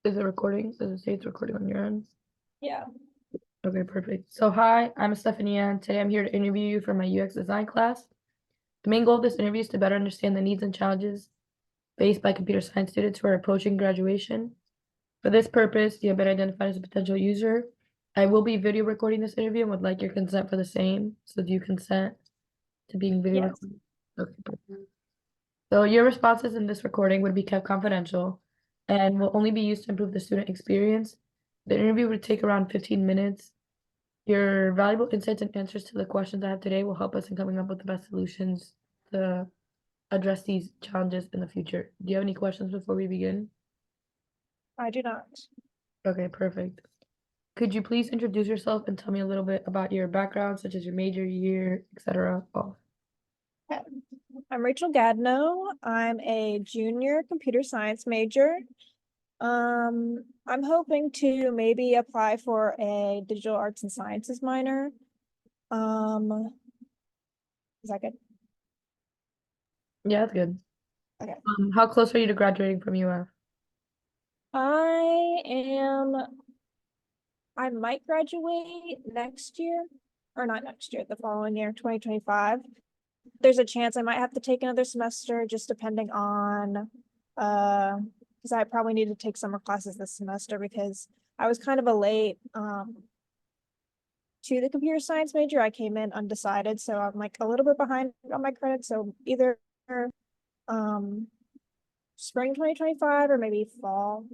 Is it recording? Does it say it's recording on your end? Yeah. Okay, perfect. So hi, I'm Stephanie and today I'm here to interview you for my UX design class. The main goal of this interview is to better understand the needs and challenges faced by computer science students who are approaching graduation. For this purpose, you have been identified as a potential user. I will be video recording this interview and would like your consent for the same. So do you consent to being video Yes. recorded? Okay, perfect. So your responses in this recording would be kept confidential and will only be used to improve the student experience. The interview would take around 15 minutes. Your valuable insights and answers to the questions I have today will help us in coming up with the best solutions to address these challenges in the future. Do you have any questions before we begin? I do not. Okay, perfect. Could you please introduce yourself and tell me a little bit about your background, such as your major, year, etc.? Oh, Okay. I'm Rachel Gadno. I'm a junior computer science major. I'm hoping to maybe apply for a digital arts and sciences minor. Um, is that good? yeah, that's good. Okay. How close are you to graduating from UF? I am, I might graduate next year, or not next year, the following year, 2025. There's a chance I might have to take another semester, just depending on because I probably need to take summer classes this semester because I was kind of a late to the computer science major. I came in undecided, so I'm like a little bit behind on my credits. So either um spring 2025 or maybe fall.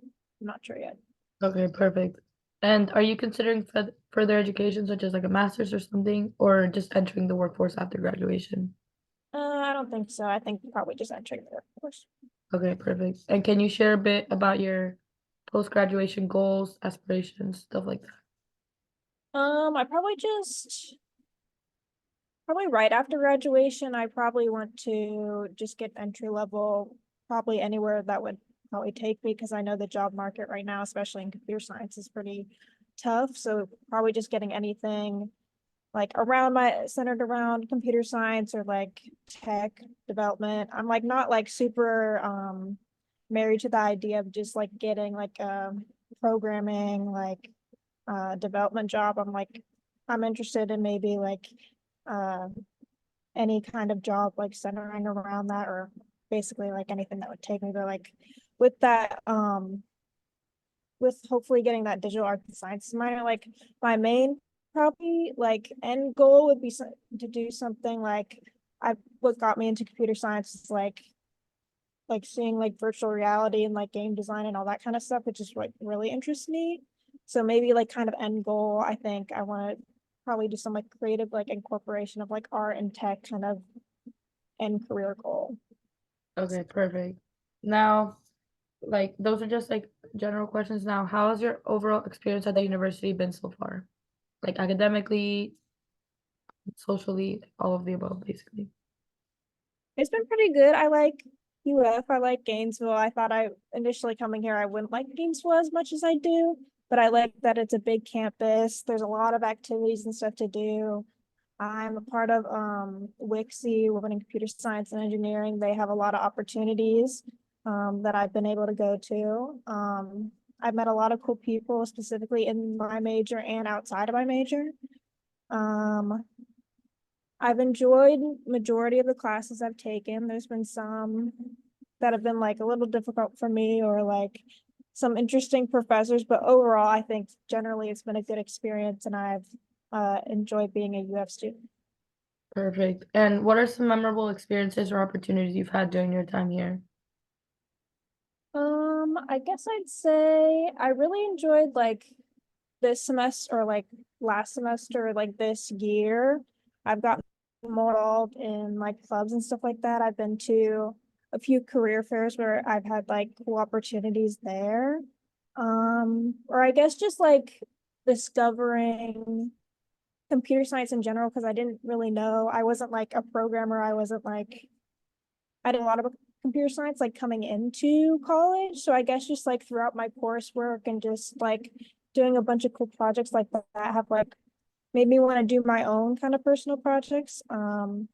I'm not sure yet. Okay, perfect. And are you considering further education, such as like a master's or something, or just entering the workforce after graduation? I don't think so. I think probably just entering the workforce. Okay, perfect. And can you share a bit about your post-graduation goals, aspirations, stuff like that? I probably just Probably right after graduation, I probably want to just get entry level, probably anywhere that would probably take me because I know the job market right now, especially in computer science, is pretty tough. So probably just getting anything like around my centered around computer science or like tech development. I'm like not like super married to the idea of just like getting like programming like development job. I'm interested in maybe like uh, any kind of job like centering around that or basically like anything that would take me. But like with that, with hopefully getting that digital arts and sciences minor, like my main probably like end goal would be to do something like what got me into computer science is like seeing like virtual reality and like game design and all that kind of stuff, which is what really interests me. So maybe like kind of end goal, I think I want to probably do some like creative like incorporation of like art and tech kind of end career goal. Okay, perfect. Now, like those are just like general questions. Now, how has your overall experience at the university been so far? Like academically, socially, all of the above, basically. It's been pretty good. I like UF. I like Gainesville. I thought I initially coming here I wouldn't like Gainesville as much as I do, but I like that it's a big campus. There's a lot of activities and stuff to do. I'm a part of WIXI, Women in Computer Science and Engineering. They have a lot of opportunities that I've been able to go to. I've met a lot of cool people, specifically in my major and outside of my major. Um, I've enjoyed majority of the classes I've taken. There's been some that have been like a little difficult for me or like some interesting professors, but overall, I think generally it's been a good experience and I've enjoyed being a UF student. Perfect. And what are some memorable experiences or opportunities you've had during your time here? I guess I'd say I really enjoyed like this semester or like last semester, like this year. I've gotten more involved in like clubs and stuff like that. I've been to a few career fairs where I've had like cool opportunities there. Or I guess just like discovering computer science in general because I didn't really know. I wasn't like a programmer. I did a lot of computer science like coming into college. So I guess just like throughout my coursework and just like doing a bunch of cool projects like that have like made me want to do my own kind of personal projects. And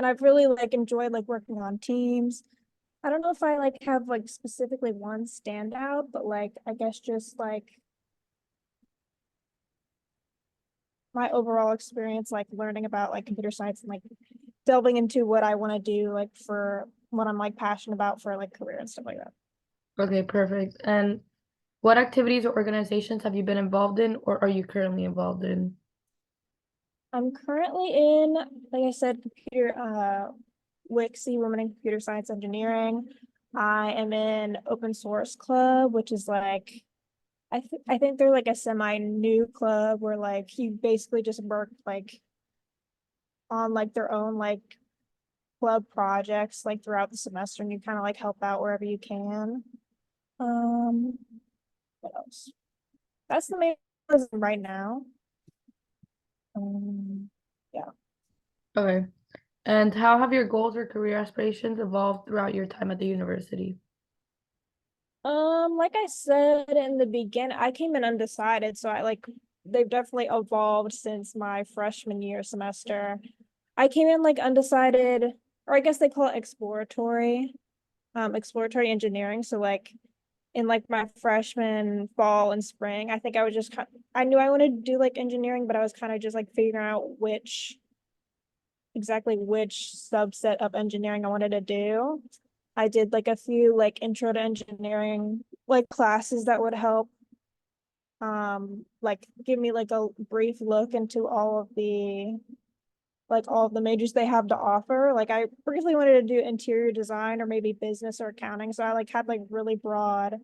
I've really like enjoyed like working on teams. I don't know if I like have like specifically one standout, but like I guess just like my overall experience, like learning about like computer science and like delving into what I want to do, like for what I'm like passionate about for like career and stuff like that. Okay, perfect. And what activities or organizations have you been involved in or are you currently involved in? I'm currently in, like I said, computer WICSI, Women in Computer Science Engineering. I am in Open Source Club, which is like I think they're like a semi-new club where like you basically just work like on like their own like club projects like throughout the semester and you kind of like help out wherever you can. Um, what else? That's the main reason right now. Yeah. Okay. And how have your goals or career aspirations evolved throughout your time at the university? Like I said in the beginning, I came in undecided, so I like they've definitely evolved since my freshman year semester. I came in like undecided, or I guess they call it exploratory engineering. So like in like my freshman fall and spring, I think I was just I knew I wanted to do like engineering, but I was kind of just like figuring out exactly which subset of engineering I wanted to do. I did like a few like intro to engineering like classes that would help like give me like a brief look into all of the majors they have to offer. Like I briefly wanted to do interior design or maybe business or accounting. So I like had like really broad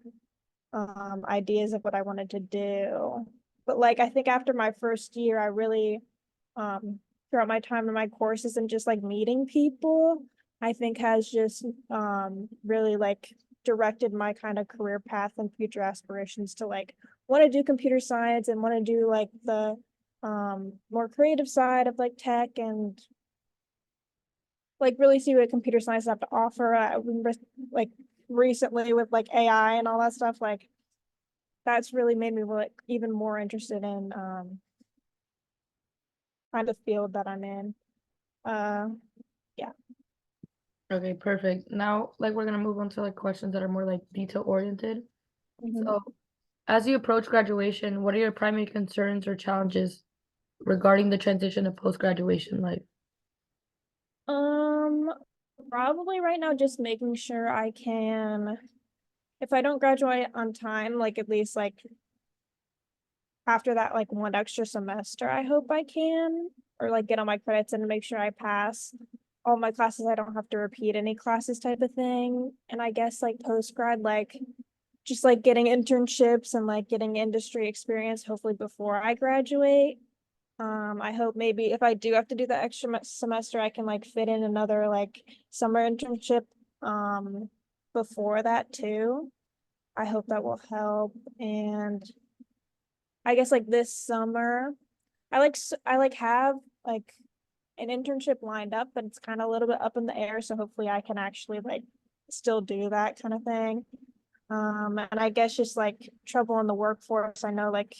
ideas of what I wanted to do. But like I think after my first year, I really throughout my time in my courses and just like meeting people, I think has just really like directed my kind of career path and future aspirations to like want to do computer science and want to do like the more creative side of like tech and like really see what computer science have to offer. Like recently with like AI and all that stuff, like that's really made me like even more interested in kind of field that I'm in. Uh yeah. Okay, perfect. Now, like we're gonna move on to like questions that are more like detail oriented. Mhm. So, as you approach graduation, what are your primary concerns or challenges regarding the transition to post-graduation life? Um Probably right now just making sure I can if I don't graduate on time, like at least like after that like one extra semester, I hope I can or like get all my credits and make sure I pass all my classes. I don't have to repeat any classes type of thing. And I guess like post grad, like just like getting internships and like getting industry experience, hopefully before I graduate. I hope maybe if I do have to do the extra semester, I can like fit in another like summer internship before that too. I hope that will help. And I guess like this summer, I like have like an internship lined up, but it's kind of a little bit up in the air. So hopefully I can actually like still do that kind of thing. And I guess just like trouble in the workforce. I know like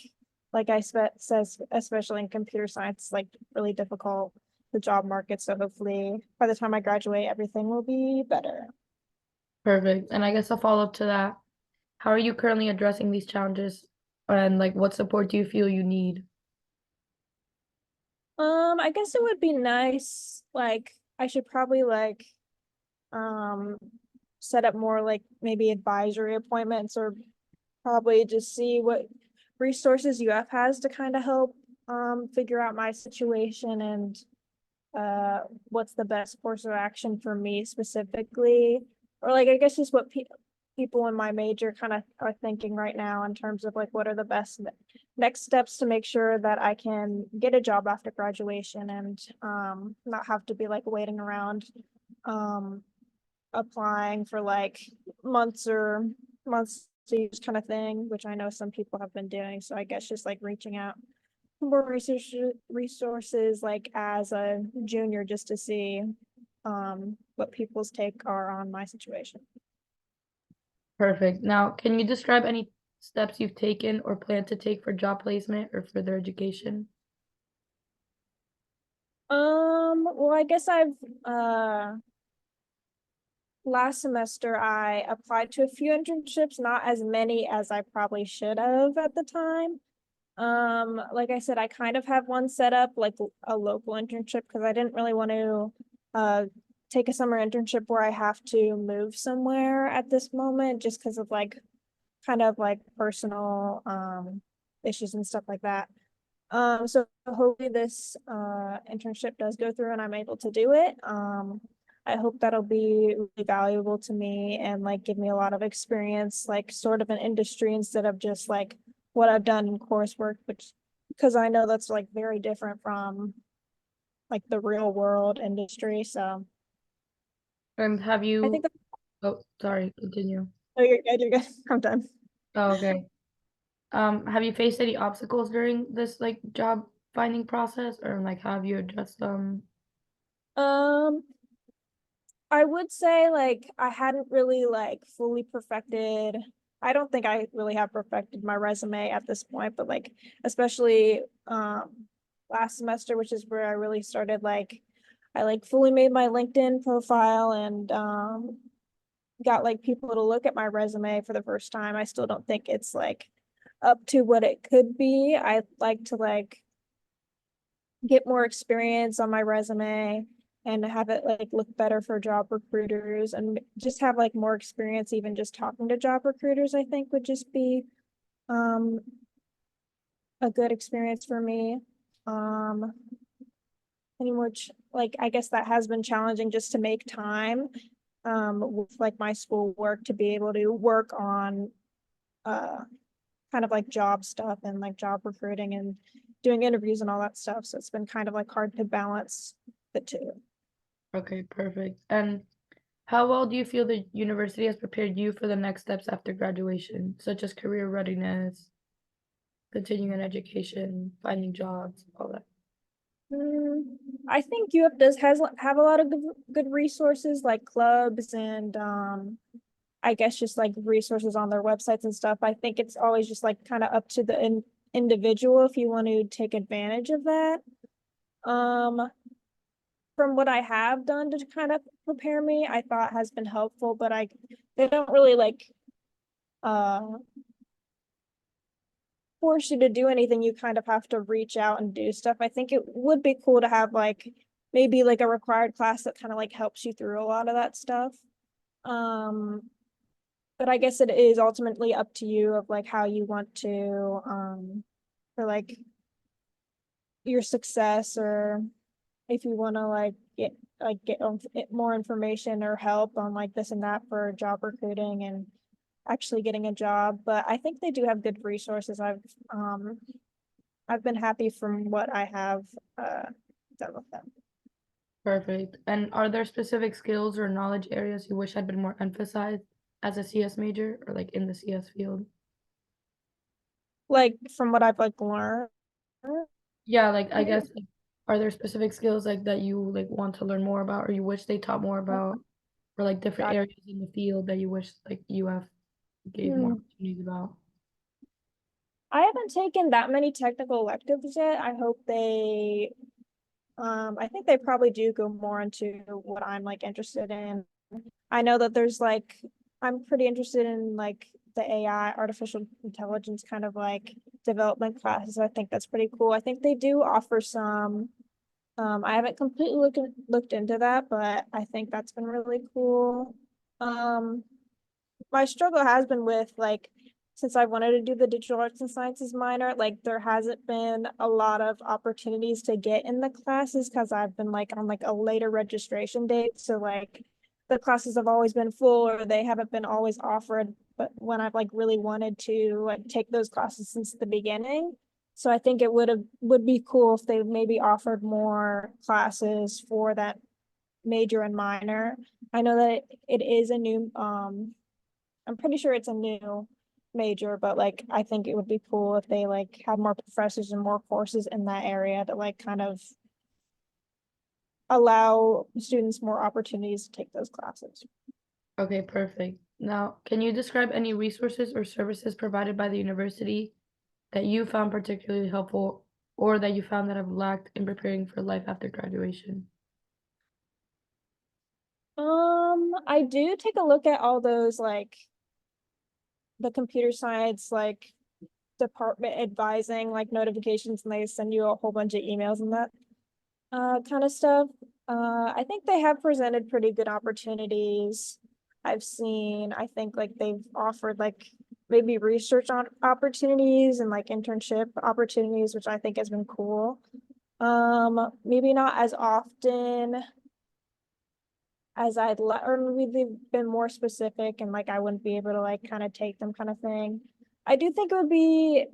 says especially in computer science, like really difficult the job market. So hopefully by the time I graduate, everything will be better. Perfect. And I guess a follow-up to that, how are you currently addressing these challenges and like what support do you feel you need? I guess it would be nice. Like I should probably like um set up more like maybe advisory appointments or probably just see what resources UF has to kind of help figure out my situation and what's the best course of action for me specifically or like I guess just what people in my major kind of are thinking right now in terms of like what are the best next steps to make sure that I can get a job after graduation and not have to be like waiting around um applying for like months or months to use kind of thing, which I know some people have been doing. So I guess just like reaching out more resources like as a junior just to see what people's take are on my situation. Perfect. Now, can you describe any steps you've taken or plan to take for job placement or further education? Well I guess I've uh last semester I applied to a few internships, not as many as I probably should have at the time. Like I said, I kind of have one set up, like a local internship, because I didn't really want to take a summer internship where I have to move somewhere at this moment, just because of like kind of like personal issues and stuff like that. So hopefully this internship does go through and I'm able to do it. I hope that'll be really valuable to me and like give me a lot of experience, like sort of an industry instead of just like what I've done in coursework, which because I know that's like very different from like the real world industry. So And have I you, think that, oh, sorry, continue. oh, you're good, you're good. I'm done. Oh, okay. Have you faced any obstacles during this like job finding process, or like how have you addressed them? Um, I would say like I hadn't really like fully perfected. I don't think I really have perfected my resume at this point, but like especially last semester, which is where I really started like I like fully made my LinkedIn profile and got like people to look at my resume for the first time. I still don't think it's like up to what it could be. I'd like to like get more experience on my resume and have it like look better for job recruiters and just have like more experience even just talking to job recruiters, I think would just be um a good experience for me. Um any more like I guess that has been challenging just to make time with like my school work to be able to work on uh kind of like job stuff and like job recruiting and doing interviews and all that stuff. So it's been kind of like hard to balance the two. Okay, perfect. And how well do you feel the university has prepared you for the next steps after graduation, such as career readiness, continuing education, finding jobs, all that? I think UF does has have a lot of good resources like clubs and I guess just like resources on their websites and stuff. I think it's always just like kind of up to the individual if you want to take advantage of that. Um, from what I have done to kind of prepare me, I thought has been helpful, but they don't really like uh force you to do anything. You kind of have to reach out and do stuff. I think it would be cool to have like maybe like a required class that kind of like helps you through a lot of that stuff. Um, but I guess it is ultimately up to you of like how you want to for your success or if you want to get more information or help on like this and that for job recruiting and actually getting a job. But I think they do have good resources. I've been happy from what I have uh done with them. Perfect. And are there specific skills or knowledge areas you wish had been more emphasized as a CS major or like in the CS field? Like from what I've like learned. Yeah, like I guess like, are there specific skills like that you like want to learn more about or you wish they taught more about or like different Got areas in the field that you wish like UF gave more hmm. opportunities about? I haven't taken that many technical electives yet. I hope they I think they probably do go more into what I'm like interested in. I know that there's like I'm pretty interested in like the AI, artificial intelligence kind of like development classes. I think that's pretty cool. I think they do offer some I haven't completely looked into that, but I think that's been really cool. Um, my struggle has been with like since I wanted to do the digital arts and sciences minor, like there hasn't been a lot of opportunities to get in the classes because I've been like on like a later registration date. So like the classes have always been full or they haven't been always offered, but when I've like really wanted to like take those classes since the beginning. So I think it would be cool if they maybe offered more classes for that major and minor. I know that it is a new I'm pretty sure it's a new major, but like I think it would be cool if they like had more professors and more courses in that area to like kind of allow students more opportunities to take those classes. Okay, perfect. Now, can you describe any resources or services provided by the university that you found particularly helpful or that you found that have lacked in preparing for life after graduation? I do take a look at all those like the computer science like department advising like notifications, and they send you a whole bunch of emails and that kind of stuff. I think they have presented pretty good opportunities. I've seen, I think like they've offered like maybe research on opportunities and like internship opportunities, which I think has been cool. Maybe not as often as I'd like, or maybe they've been more specific and like I wouldn't be able to like kind of take them kind of thing. I do think it would be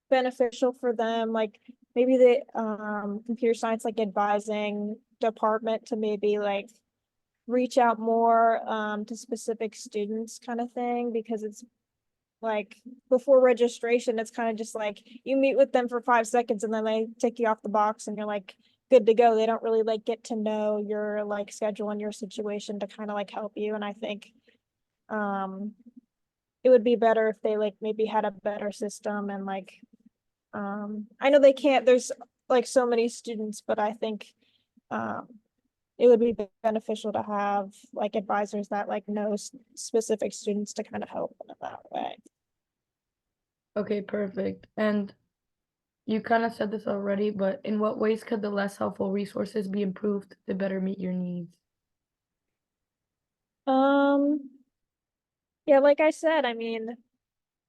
beneficial for them, like maybe the computer science like advising department to maybe like reach out more to specific students kind of thing, because it's like before registration, it's kind of just like you meet with them for 5 seconds and then they take you off the box and you're like good to go. They don't really like get to know your like schedule and your situation to kind of like help you. And I think um it would be better if they like maybe had a better system and like I know they can't, there's like so many students, but I think um it would be beneficial to have like advisors that like know specific students to kind of help them in that way. Okay, perfect. And you kind of said this already, but in what ways could the less helpful resources be improved to better meet your needs? Um, yeah, like I said, I mean,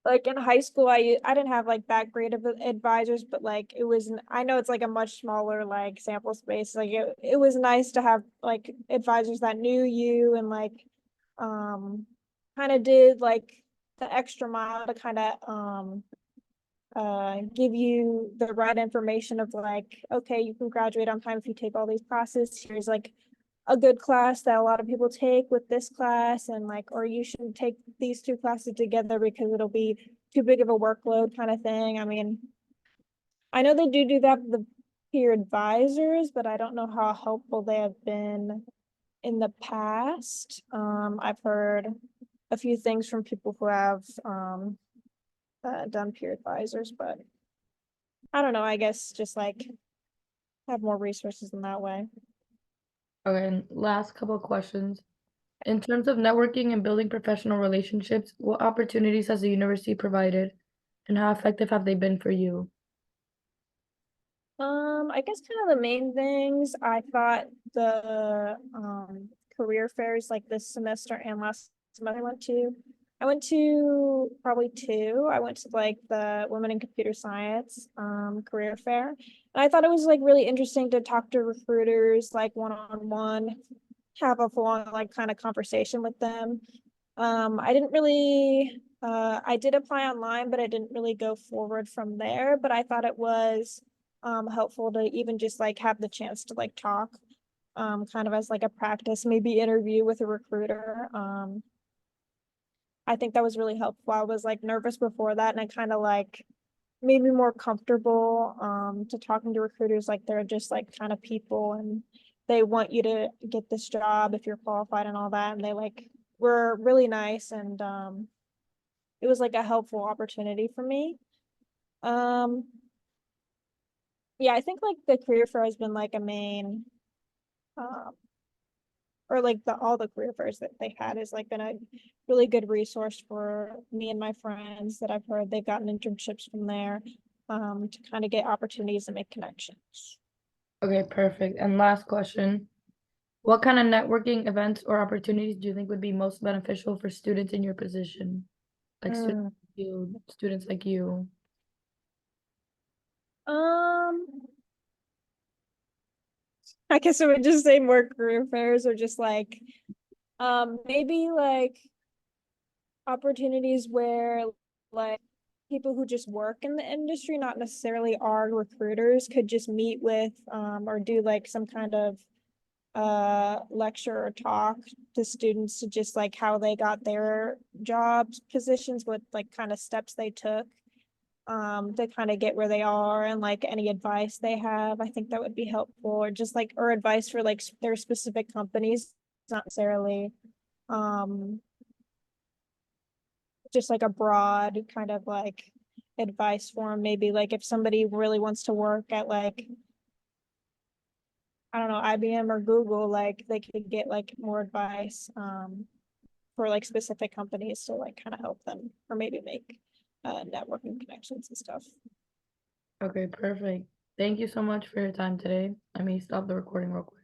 like in high school, I didn't have like that great of advisors, but like it was, I know it's like a much smaller like sample space. Like it was nice to have like advisors that knew you and like um kind of did like the extra mile to kind of give you the right information of like, okay, you can graduate on time if you take all these classes. Here's like a good class that a lot of people take with this class, and like, or you should take these two classes together because it'll be too big of a workload kind of thing. I mean, I know they do that with the peer advisors, but I don't know how helpful they have been in the past. I've heard a few things from people who have done peer advisors, but I don't know, I guess just like have more resources in that way. Okay, and last couple of questions. In terms of networking and building professional relationships, what opportunities has the university provided, and how effective have they been for you? I guess kind of the main things I thought the career fairs like this semester and last semester I went to probably two. I went to like the Women in Computer Science career fair. And I thought it was like really interesting to talk to recruiters like one-on-one, have a full-on like kind of conversation with them. I didn't really I did apply online, but I didn't really go forward from there. But I thought it was helpful to even just like have the chance to like talk kind of as like a practice, maybe interview with a recruiter. I think that was really helpful. I was like nervous before that, and I kind of like made me more comfortable to talking to recruiters, like they're just like kind of people and they want you to get this job if you're qualified and all that, and they like were really nice, and it was like a helpful opportunity for me. um yeah, I think like the career fair has been like a main um or like the all the career fairs that they had has like been a really good resource for me and my friends that I've heard they've gotten internships from there to kind of get opportunities and make connections. Okay, perfect. And last question. What kind of networking events or opportunities do you think would be most beneficial for students in your position? Like Mm. students like you. Um, I guess I would just say more career fairs, or just like maybe like opportunities where like people who just work in the industry, not necessarily are recruiters, could just meet with or do like some kind of lecture or talk to students to just like how they got their jobs positions, what like kind of steps they took to kind of get where they are, and like any advice they have. I think that would be helpful, or just like or advice for like their specific companies, not necessarily um just like a broad kind of like advice for them. Maybe like if somebody really wants to work at like I don't know, IBM or Google, like they could get like more advice for like specific companies to like kind of help them or maybe make networking connections and stuff. Okay, perfect. Thank you so much for your time today. I may stop the recording real quick.